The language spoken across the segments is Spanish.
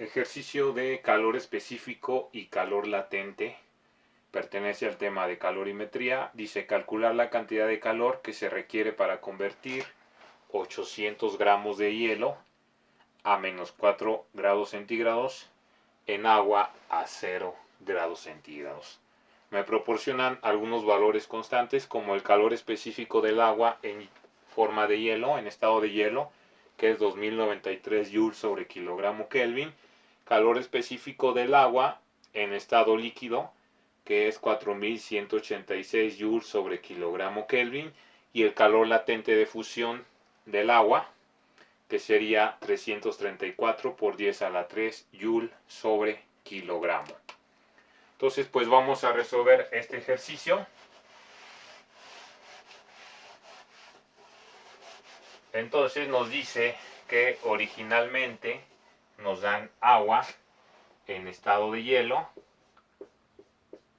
Ejercicio de calor específico y calor latente. Pertenece al tema de calorimetría. Dice calcular la cantidad de calor que se requiere para convertir 800 gramos de hielo a menos 4 grados centígrados en agua a 0 grados centígrados. Me proporcionan algunos valores constantes como el calor específico del agua en forma de hielo, en estado de hielo, que es 2093 joules sobre kilogramo Kelvin. Calor específico del agua en estado líquido, que es 4186 joules sobre kilogramo Kelvin. Y el calor latente de fusión del agua, que sería 334 por 10 a la 3 joule sobre kilogramo. Entonces, pues vamos a resolver este ejercicio. Entonces nos dice que originalmente nos dan agua en estado de hielo.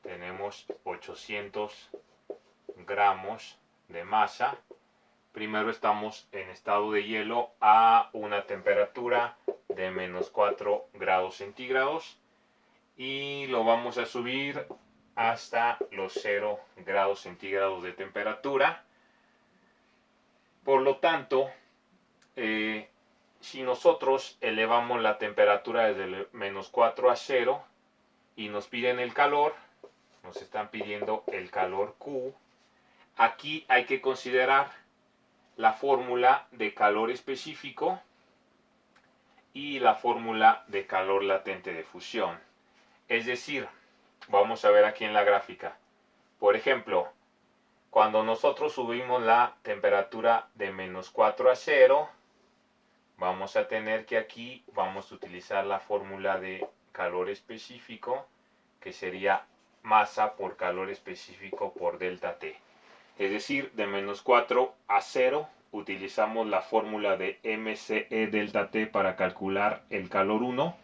Tenemos 800 gramos de masa. Primero estamos en estado de hielo a una temperatura de menos 4 grados centígrados. Y lo vamos a subir hasta los 0 grados centígrados de temperatura. Por lo tanto, si nosotros elevamos la temperatura desde menos 4 a 0 y nos piden el calor, nos están pidiendo el calor Q, aquí hay que considerar la fórmula de calor específico y la fórmula de calor latente de fusión. Es decir, vamos a ver aquí en la gráfica. Por ejemplo, cuando nosotros subimos la temperatura de menos 4 a 0, vamos a tener que aquí vamos a utilizar la fórmula de calor específico, que sería masa por calor específico por delta T. Es decir, de menos 4 a 0 utilizamos la fórmula de MCE delta T para calcular el calor 1.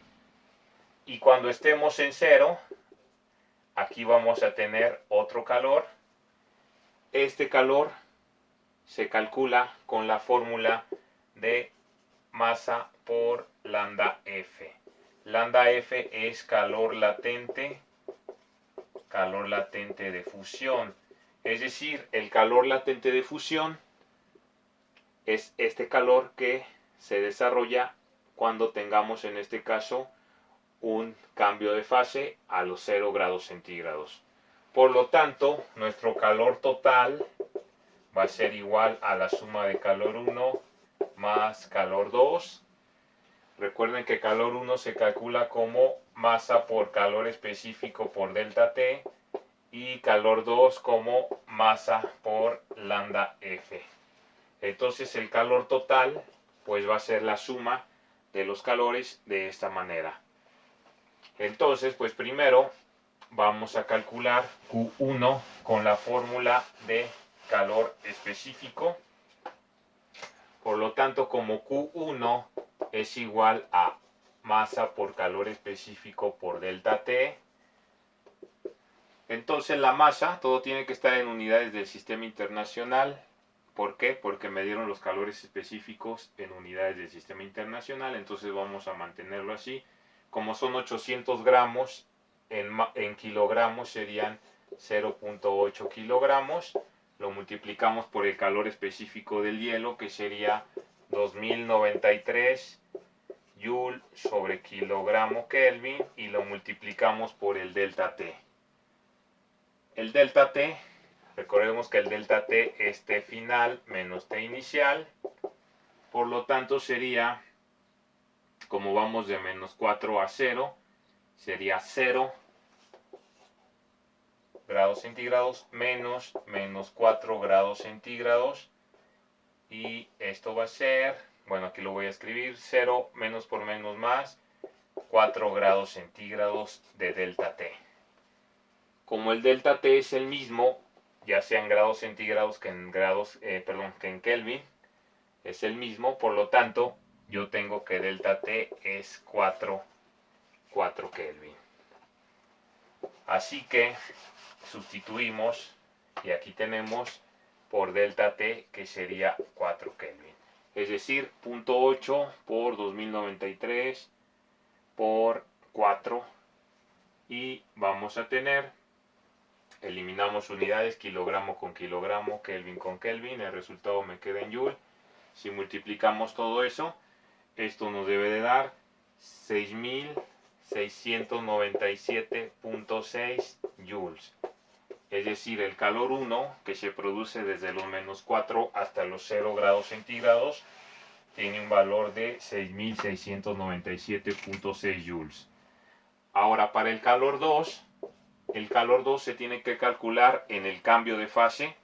Y cuando estemos en 0, aquí vamos a tener otro calor. Este calor se calcula con la fórmula de masa por lambda F. Lambda F es calor latente de fusión. Es decir, el calor latente de fusión es este calor que se desarrolla cuando tengamos, en este caso, un cambio de fase a los 0 grados centígrados. Por lo tanto, nuestro calor total va a ser igual a la suma de calor 1 más calor 2. Recuerden que calor 1 se calcula como masa por calor específico por delta T y calor 2 como masa por lambda F. Entonces el calor total pues va a ser la suma de los calores de esta manera. Entonces pues primero vamos a calcular Q1 con la fórmula de calor específico. Por lo tanto, como Q1 es igual a masa por calor específico por delta T, entonces la masa, todo tiene que estar en unidades del sistema internacional. ¿Por qué? Porque me dieron los calores específicos en unidades del sistema internacional, entonces vamos a mantenerlo así. Como son 800 gramos, en kilogramos serían 0.8 kilogramos. Lo multiplicamos por el calor específico del hielo, que sería 2093 joule sobre kilogramo Kelvin, y lo multiplicamos por el delta T. El delta T, recordemos que el delta T es T final menos T inicial. Por lo tanto sería, como vamos de menos 4 a 0, sería 0 grados centígrados menos 4 grados centígrados. Y esto va a ser, bueno, aquí lo voy a escribir, 0 menos por menos más, 4 grados centígrados de delta T. Como el delta T es el mismo, ya sea en grados centígrados que en que en Kelvin, es el mismo, por lo tanto, yo tengo que delta T es 4 Kelvin. Así que sustituimos y aquí tenemos por delta T, que sería 4 Kelvin. Es decir, 0.8 por 2093 por 4 y vamos a tener, eliminamos unidades, kilogramo con kilogramo, Kelvin con Kelvin, el resultado me queda en Joule. Si multiplicamos todo eso, esto nos debe de dar 6.697.6 joules. Es decir, el calor 1, que se produce desde los -4 hasta los 0 grados centígrados, tiene un valor de 6.697.6 joules. Ahora, para el calor 2 se tiene que calcular en el cambio de fase,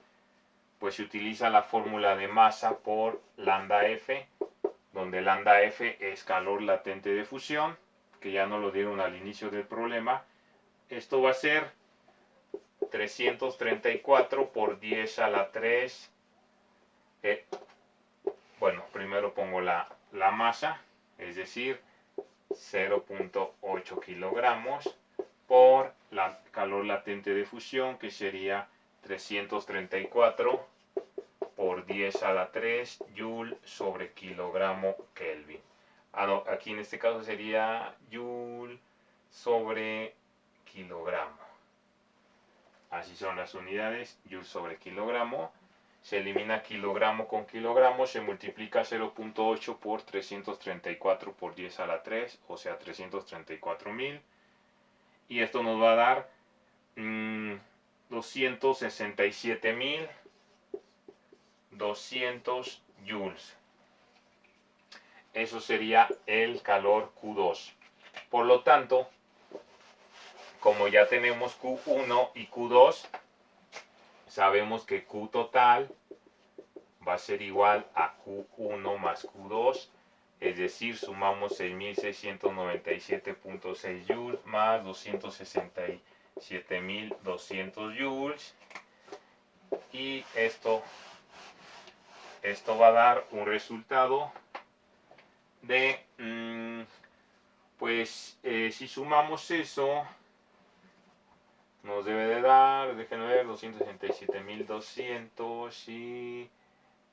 pues se utiliza la fórmula de masa por lambda F, donde lambda F es calor latente de fusión, que ya nos lo dieron al inicio del problema. Esto va a ser 334 por 10 a la 3. Bueno, primero pongo la masa, es decir, 0.8 kilogramos por la calor latente de fusión, que sería 334 por 10 a la 3 joule sobre kilogramo Kelvin. No, aquí en este caso sería joule sobre kilogramo. Así son las unidades, joule sobre kilogramo. Se elimina kilogramo con kilogramo, se multiplica 0.8 por 334 por 10 a la 3, o sea 334.000. Y esto nos va a dar 267.200 joules. Eso sería el calor Q2. Por lo tanto, como ya tenemos Q1 y Q2, sabemos que Q total va a ser igual a Q1 más Q2, es decir, sumamos 6.697.6 joules más 267.200 joules, y esto va a dar un resultado de, si sumamos eso, nos debe de dar, déjenme ver, 267.200 y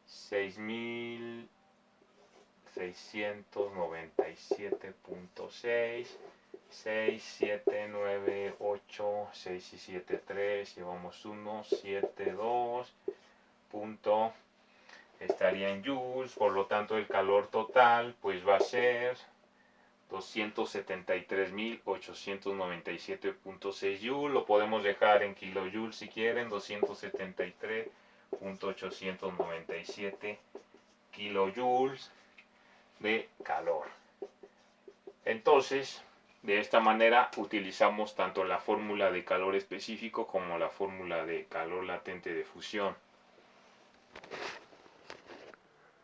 6.697.6, 6.798, 6 y 7, 3, llevamos 1, 7, 2, punto, estaría en joules, por lo tanto el calor total pues va a ser 273.897.6 joules, lo podemos dejar en kilojoules si quieren, 273.897 kilojoules de calor. Entonces, de esta manera utilizamos tanto la fórmula de calor específico como la fórmula de calor latente de fusión.